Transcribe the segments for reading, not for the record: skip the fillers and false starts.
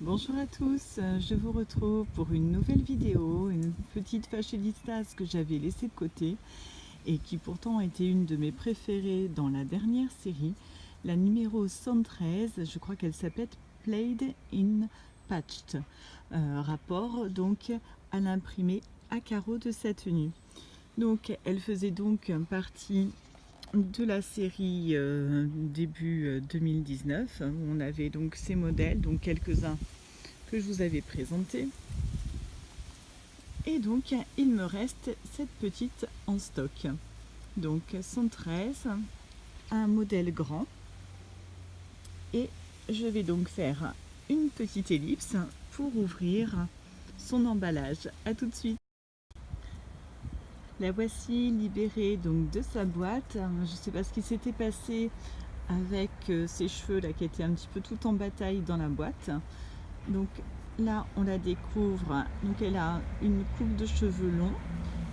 Bonjour à tous, je vous retrouve pour une nouvelle vidéo, une petite fashionistas que j'avais laissée de côté et qui pourtant était une de mes préférées dans la dernière série, la numéro 113, je crois qu'elle s'appelle Played in Patched, rapport donc à l'imprimé à carreaux de sa tenue. Donc elle faisait donc partie de la série début 2019. On avait donc ces modèles, donc quelques-uns que je vous avais présentés. Et donc il me reste cette petite en stock. Donc 113, un modèle grand. Et je vais donc faire une petite ellipse pour ouvrir son emballage. A tout de suite. La voici libérée donc de sa boîte. Je ne sais pas ce qui s'était passé avec ses cheveux là qui étaient un petit peu tout en bataille dans la boîte. Donc là on la découvre. Donc elle a une coupe de cheveux longs,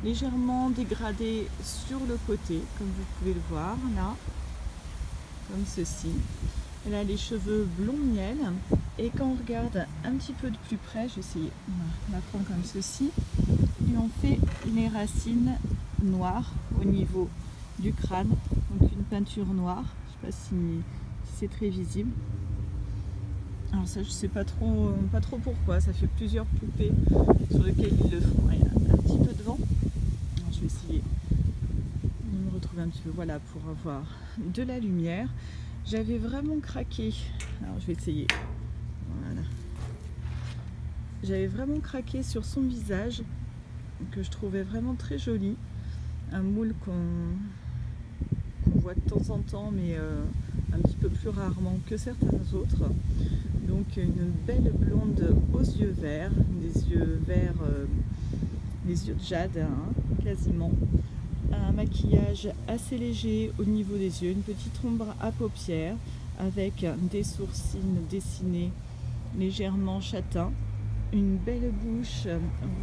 légèrement dégradée sur le côté, comme vous pouvez le voir là, comme ceci. Elle a les cheveux blond miel, et quand on regarde un petit peu de plus près, je vais essayer, on la prend comme ceci, et on fait les racines noires au niveau du crâne, donc une peinture noire. Je ne sais pas si c'est très visible. Alors ça, je sais pas trop pourquoi. Ça fait plusieurs poupées sur lesquelles ils le font. Il y a un petit peu de vent. Alors, je vais essayer de me retrouver un petit peu, voilà, pour avoir de la lumière. J'avais vraiment craqué. Alors je vais essayer. Voilà. J'avais vraiment craqué sur son visage, que je trouvais vraiment très joli. Un moule qu'on voit de temps en temps, mais un petit peu plus rarement que certains autres. Donc une belle blonde aux yeux verts, des yeux verts, des yeux de jade, hein, quasiment. Un maquillage assez léger au niveau des yeux, une petite ombre à paupières avec des sourcils dessinés légèrement châtains, une belle bouche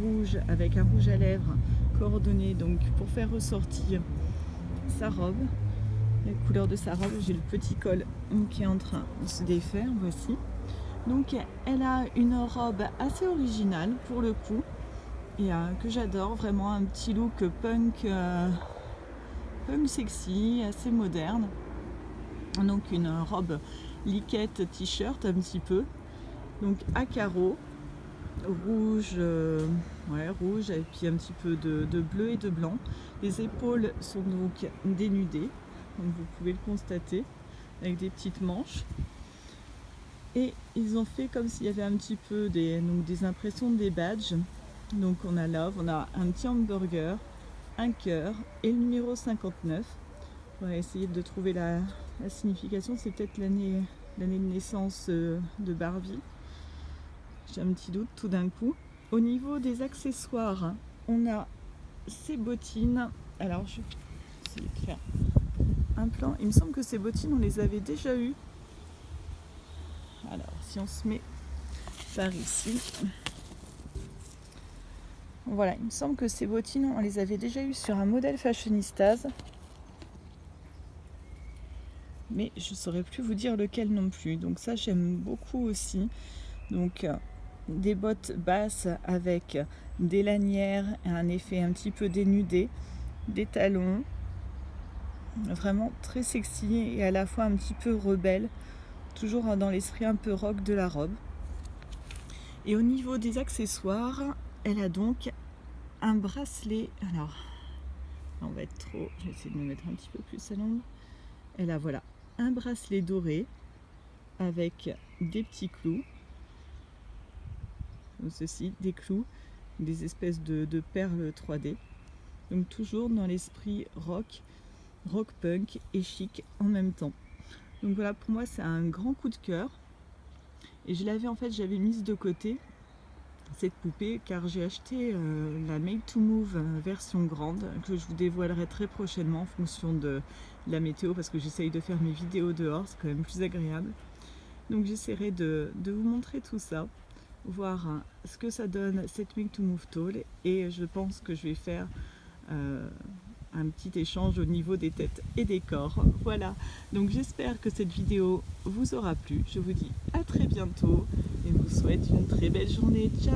rouge avec un rouge à lèvres coordonné donc pour faire ressortir sa robe, la couleur de sa robe. J'ai le petit col qui est en train de se défaire, voici. Donc elle a une robe assez originale pour le coup, et que j'adore, vraiment un petit look punk, punk sexy, assez moderne. Donc une robe liquette t-shirt un petit peu, donc à carreaux, rouge, ouais, rouge, et puis un petit peu de bleu et de blanc. Les épaules sont donc dénudées, comme vous pouvez le constater, avec des petites manches. Et ils ont fait comme s'il y avait un petit peu des impressions des badges. Donc on a love, on a un petit hamburger, un cœur et le numéro 59. On va essayer de trouver la signification. C'est peut-être l'année de naissance de Barbie. J'ai un petit doute tout d'un coup. Au niveau des accessoires, on a ces bottines. Alors je vais essayer de faire un plan. Il me semble que ces bottines on les avait déjà eues. Alors si on se met par ici, voilà, il me semble que ces bottines on les avait déjà eues sur un modèle fashionistas, mais je ne saurais plus vous dire lequel non plus. Donc ça j'aime beaucoup aussi. Donc des bottes basses avec des lanières et un effet un petit peu dénudé, des talons, vraiment très sexy et à la fois un petit peu rebelle, toujours dans l'esprit un peu rock de la robe. Et au niveau des accessoires, elle a donc un bracelet. Alors on va être trop, je vais essayer de me mettre un petit peu plus à l'ombre. Elle a, voilà, un bracelet doré avec des petits clous, comme ceci, des clous, des espèces de perles 3D. Donc toujours dans l'esprit rock punk et chic en même temps. Donc voilà, pour moi c'est un grand coup de cœur. Et je l'avais, en fait, j'avais mise de côté cette poupée car j'ai acheté la Made to Move version grande que je vous dévoilerai très prochainement en fonction de la météo, parce que j'essaye de faire mes vidéos dehors, c'est quand même plus agréable. Donc j'essaierai de vous montrer tout ça, voir ce que ça donne cette Made to Move tôle, et je pense que je vais faire un petit échange au niveau des têtes et des corps. Voilà, donc j'espère que cette vidéo vous aura plu. Je vous dis à très bientôt. et vous souhaite une très belle journée. Ciao!